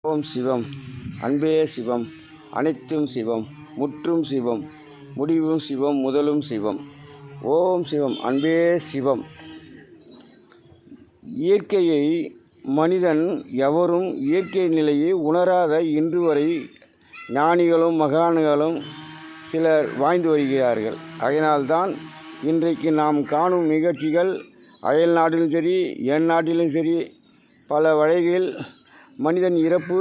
ஓம் சிவம். அன்பே சிவம், அனைத்தும் சிவம், முற்றும் சிவம், முடிவும் சிவம், முதலும் சிவம். ஓம் சிவம். அன்பே சிவம். இயற்கையை மனிதன் எவரும் இயற்கை நிலையை உணராத இன்று வரை ஞானிகளும் மகான்களும் சிலர் வாழ்ந்து வருகிறார்கள். அதனால்தான் இன்றைக்கு நாம் காணும் நிகழ்ச்சிகள் அயல் நாட்டிலும் சரி என் நாட்டிலும் சரி பல வகைகளில் மனிதன் இறப்பு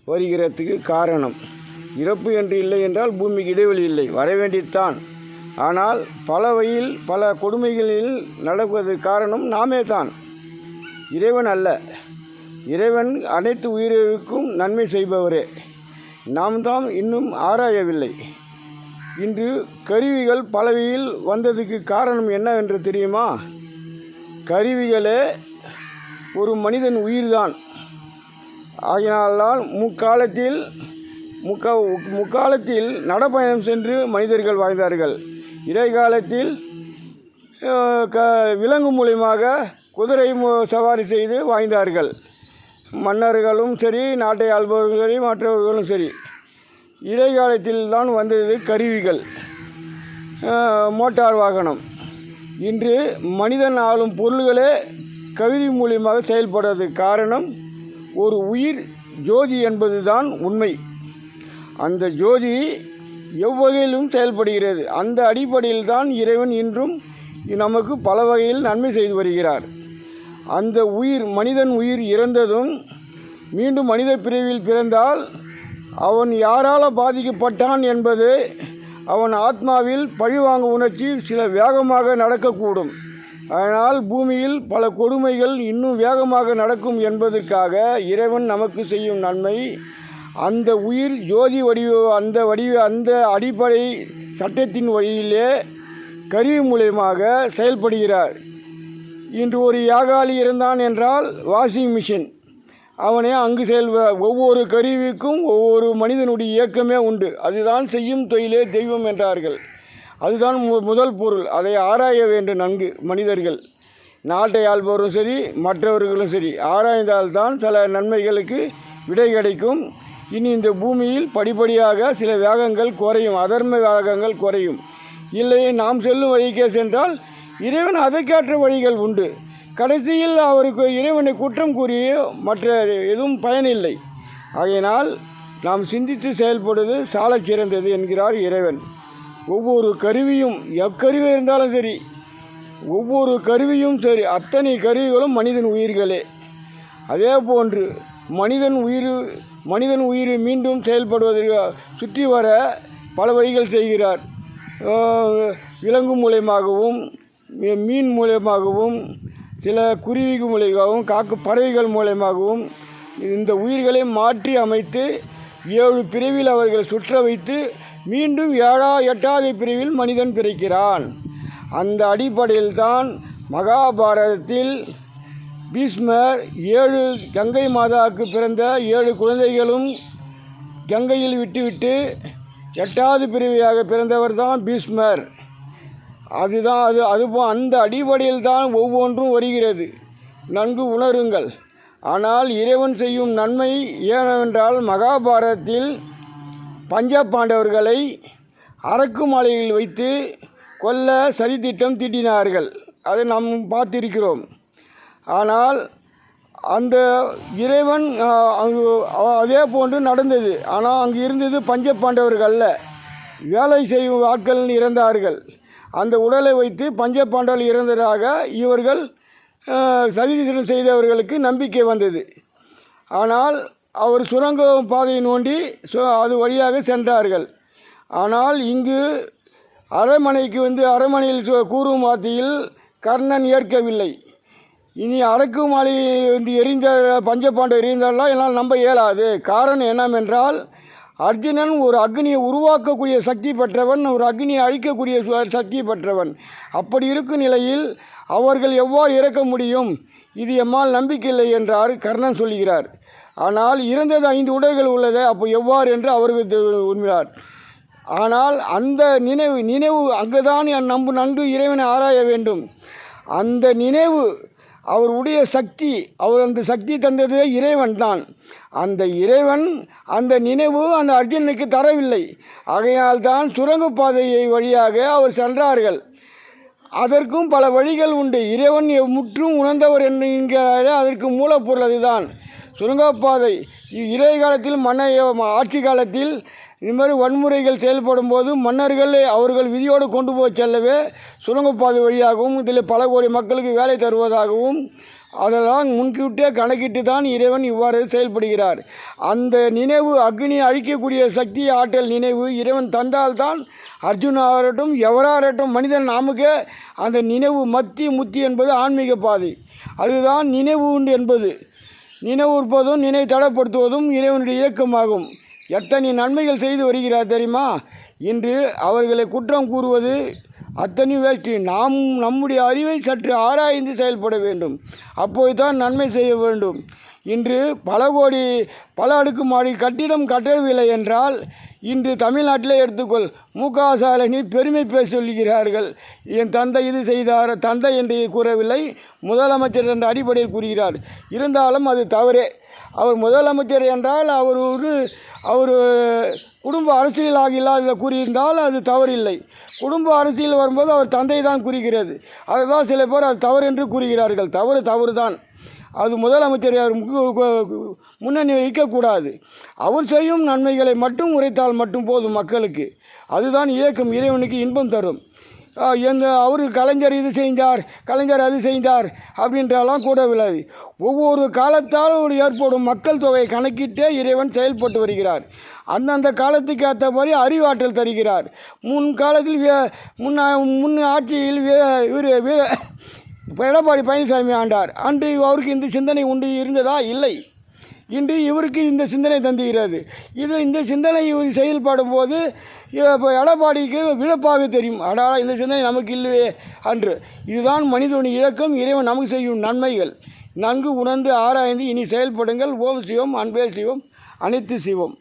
வருகிறதுக்கு காரணம். இறப்பு என்று இல்லை என்றால் பூமிக்கு இடைவெளி இல்லை, வர வேண்டியதுதான். ஆனால் பல வகையில் பல கொடுமைகளில் நடப்பதற்கு காரணம் நாமே தான், இறைவன் அல்ல. இறைவன் அனைத்து உயிர்களுக்கும் நன்மை செய்பவரே. நாம் தான் இன்னும் ஆராயவில்லை. இன்று கருவிகள் பலவையில் வந்ததுக்கு காரணம் என்னவென்று தெரியுமா? கருவிகளே ஒரு மனிதன் உயிர்தான். ஆகினால்தான் முக்காலத்தில் நடப்பயணம் சென்று மனிதர்கள் வாழ்ந்தார்கள். இடைக்காலத்தில் விலங்கு மூலியமாக குதிரை சவாரி செய்து வாழ்ந்தார்கள். மன்னர்களும் சரி, நாட்டை ஆள்பவர்களும் சரி, மற்றவர்களும் சரி. இடைக்காலத்தில் தான் வந்தது கருவிகள், மோட்டார் வாகனம். இன்று மனிதன் ஆளும் பொருள்களே கருவி மூலியமாக செயல்படுவதற்கு காரணம் ஒரு உயிர் ஜோதி என்பது தான் உண்மை. அந்த ஜோதி எவ்வகையிலும் செயல்படுகிறது. அந்த அடிப்படையில் தான் இறைவன் இன்றும் நமக்கு பல வகையில் நன்மை செய்து வருகிறார். அந்த உயிர், மனிதன் உயிர் இறந்ததும் மீண்டும் மனித பிறவியில் பிறந்தால் அவன் யாரால் பாதிக்கப்பட்டான் என்பது அவன் ஆத்மாவில் பழிவாங்க உணர்ச்சி சில வேகமாக நடக்கக்கூடும். அதனால் பூமியில் பல கொடுமைகள் இன்னும் வேகமாக நடக்கும் என்பதற்காக இறைவன் நமக்கு செய்யும் நன்மை, அந்த உயிர் ஜோதி அந்த அடிப்படை சட்டத்தின் வழியிலே கருவி மூலயமாக செயல்படுகிறார். இன்று ஒரு யாகாலி இருந்தான் என்றால் வாஷிங் மிஷின் அவனே அங்கு ஒவ்வொரு கருவிக்கும் ஒவ்வொரு மனிதனுடைய இயக்கமே உண்டு. அதுதான் செய்யும் தொழிலே தெய்வம் என்றார்கள். அதுதான் முதல் பொருள். அதை ஆராய வேண்டும் நன்கு. மனிதர்கள், நாட்டை ஆள்பவரும் சரி மற்றவர்களும் சரி ஆராய்ந்தால்தான் சில நன்மைகளுக்கு விடை கிடைக்கும். இனி இந்த பூமியில் படிப்படியாக சில வேகங்கள் குறையும், அதர்ம வேகங்கள் குறையும். இல்லை, நாம் செல்லும் வழிக்கே சென்றால் இறைவன் அதற்கேற்ற வழிகள் உண்டு. கடைசியில் அவருக்கு இறைவனை குற்றம் கூறிய மற்ற எதுவும் பயனில்லை. ஆகையினால் நாம் சிந்தித்து செயல்படுவது சாலச் சிறந்தது என்கிறார் இறைவன். ஒவ்வொரு கருவியும், எக்கருவி இருந்தாலும் சரி, ஒவ்வொரு கருவியும் சரி, அத்தனை கருவிகளும் மனிதன் உயிர்களே. அதே போன்று மனிதன் உயிர் மீண்டும் செயல்படுவதற்கு சுற்றி வர பல வழிகள் செய்கிறார். விலங்கு மூலயமாகவும், மீன் மூலயமாகவும், சில குருவிகள் மூலயமாகவும், பறவைகள் மூலயமாகவும் இந்த உயிர்களை மாற்றி அமைத்து 7 பிறவியில் அவர்கள் சுற்ற வைத்து மீண்டும் 8வது பிரிவில் மனிதன் பிறக்கிறான். அந்த அடிப்படையில் தான் மகாபாரதத்தில் பீஷ்மர் 7 கங்கை மாதாவுக்கு பிறந்த 7 குழந்தைகளும் கங்கையில் விட்டுவிட்டு 8வது பிரிவியாக பிறந்தவர் தான் பீஷ்மர். அதுபோல் அந்த அடிப்படையில் தான் ஒவ்வொன்றும் வருகிறது. நன்கு உணருங்கள். ஆனால் இறைவன் செய்யும் நன்மை ஏனென்றால் மகாபாரதத்தில் பஞ்ச பாண்டவர்களை அரக்கு மாலையில் வைத்து கொல்ல சதித்திட்டம் தீட்டினார்கள். அதை நாம் பார்த்திருக்கிறோம். ஆனால் அந்த இறைவன் அதே போன்று நடந்தது. ஆனால் அங்கு இருந்தது பஞ்ச பாண்டவர்கள் அல்ல, வேலை செய்யும் ஆட்கள் இறந்தார்கள். அந்த உடலை வைத்து பஞ்ச பாண்டவர்கள் இறந்ததாக இவர்கள் சதித்திட்டம் செய்தவர்களுக்கு நம்பிக்கை வந்தது. ஆனால் அவர் சுரங்க பாதையை நோண்டி அது வழியாக சென்றார்கள். ஆனால் இங்கு அரண்மனையில் கூறும் வார்த்தையில் கர்ணன் ஏற்கவில்லை. இனி அரக்கு மாலை எரிந்த பஞ்சபாண்டவர் எரிந்தாலும் என்னால் நம்ப இயலாது. காரணம் என்னவென்றால் அர்ஜுனன் ஒரு அக்னியை உருவாக்கக்கூடிய சக்தி பெற்றவன், ஒரு அக்னியை அழிக்கக்கூடிய சக்தி பெற்றவன். அப்படி இருக்கும் நிலையில் அவர்கள் எவ்வாறு இறக்க முடியும்? இது எம்மால் நம்பிக்கை இல்லை என்றார் கர்ணன் சொல்கிறார். ஆனால் இறந்தது 5 உடல்கள் உள்ளது, அப்போ எவ்வாறு என்று அவருக்கு உண்மையார். ஆனால் அந்த நினைவு அங்குதான் நன்கு இறைவனை ஆராய வேண்டும். அந்த நினைவு அவருடைய சக்தி, அவர் அந்த சக்தி தந்தது இறைவன் தான். அந்த இறைவன் அந்த நினைவு அந்த அர்ஜுனனுக்கு தரவில்லை. ஆகையால் தான் சுரங்கப்பாதையை வழியாக அவர் சென்றார்கள். அதற்கும் பல வழிகள் உண்டு. இறைவன் முற்றும் உணர்ந்தவர் என்கிற அதற்கு மூலப்பொருள் அதுதான் சுரங்கப்பாதை. இறை காலத்தில் ஆட்சி காலத்தில் இது மாதிரி வன்முறைகள் செயல்படும் போது மன்னர்கள் அவர்கள் விதியோடு கொண்டு போய் செல்லவே சுரங்கப்பாதை வழியாகவும் இதில் பல கோடி மக்களுக்கு வேலை தருவதாகவும் அதெல்லாம் முன்கூட்டியே கணக்கிட்டு தான் இறைவன் இவ்வாறு செயல்படுகிறார். அந்த நினைவு அக்னி அழிக்கக்கூடிய சக்தி ஆற்றல் நினைவு இறைவன் தந்தால்தான் அர்ஜுனாகட்டும் எவராகட்டும் மனிதன் நாமுக்கே அந்த நினைவு முத்தி என்பது ஆன்மீக பாதை. அதுதான் நினைவு உண்டு என்பது. நினைவுற்பதும் நினை தடப்படுத்துவதும் இறைவனுடைய இயக்கமாகும். எத்தனை நன்மைகள் செய்து வருகிறார் தெரியுமா? இன்று அவர்களை குற்றம் கூறுவது அத்தனை வேஷ்டி. நாம் நம்முடைய அறிவை சற்று ஆராய்ந்து செயல்பட வேண்டும். அப்போது தான் நன்மை செய்ய வேண்டும். இன்று பல அடுக்கு மாடி கட்டிடம் கட்டவில்லை என்றால் இன்று தமிழ்நாட்டிலே எடுத்துக்கொள், மு.க.ஸ்டாலினை பெருமை பேச சொல்கிறார்கள். என் தந்தை இது செய்தார், தந்தை என்று கூறவில்லை, முதலமைச்சர் என்ற அடிப்படையில் கூறுகிறார். இருந்தாலும் அது தவறே. அவர் முதலமைச்சர் என்றால் அவர் குடும்ப அரசியலாக இல்லாத கூறியிருந்தால் அது தவறில்லை. குடும்ப அரசியல் வரும்போது அவர் தந்தை தான் குறிக்கிறது. அதுதான் சில பேர் அது தவறு என்று கூறுகிறார்கள். தவறு தான். அது முதலமைச்சர் முன்னணி வைக்கக்கூடாது. அவர் செய்யும் நன்மைகளை மட்டும் உரைத்தால் மட்டும் போதும் மக்களுக்கு. அதுதான் இயக்கம் இறைவனுக்கு இன்பம் தரும். அவர் கலைஞர் இது செய்தார், கலைஞர் அது செய்தார் அப்படின்றலாம் கூடவில்லை. ஒவ்வொரு காலத்தால் ஏற்படும் மக்கள் தொகையை கணக்கிட்டே இறைவன் செயல்பட்டு வருகிறார். அந்தந்த காலத்துக்கு ஏற்றபடி அறிவாற்றல் தருகிறார். முன்காலத்தில் முன் ஆட்சியில் எடப்பாடி பழனிசாமி ஆண்டார். அன்று அவருக்கு இந்த சிந்தனை இருந்ததா? இல்லை. இன்று இவருக்கு இந்த சிந்தனை தந்துகிறது. இந்த சிந்தனை செயல்படும் போது இப்போ எடப்பாடிக்கு விழப்பாக தெரியும். இந்த சிந்தனை நமக்கு இல்லையே அன்று. இதுதான் மனிதனுடைய இயக்கம், இறைவன் நமக்கு செய்யும் நன்மைகள். நன்கு உணர்ந்து ஆராய்ந்து இனி செயல்படுங்கள். ஓம் சிவம், அன்பே சிவம், அனைத்து சிவம்.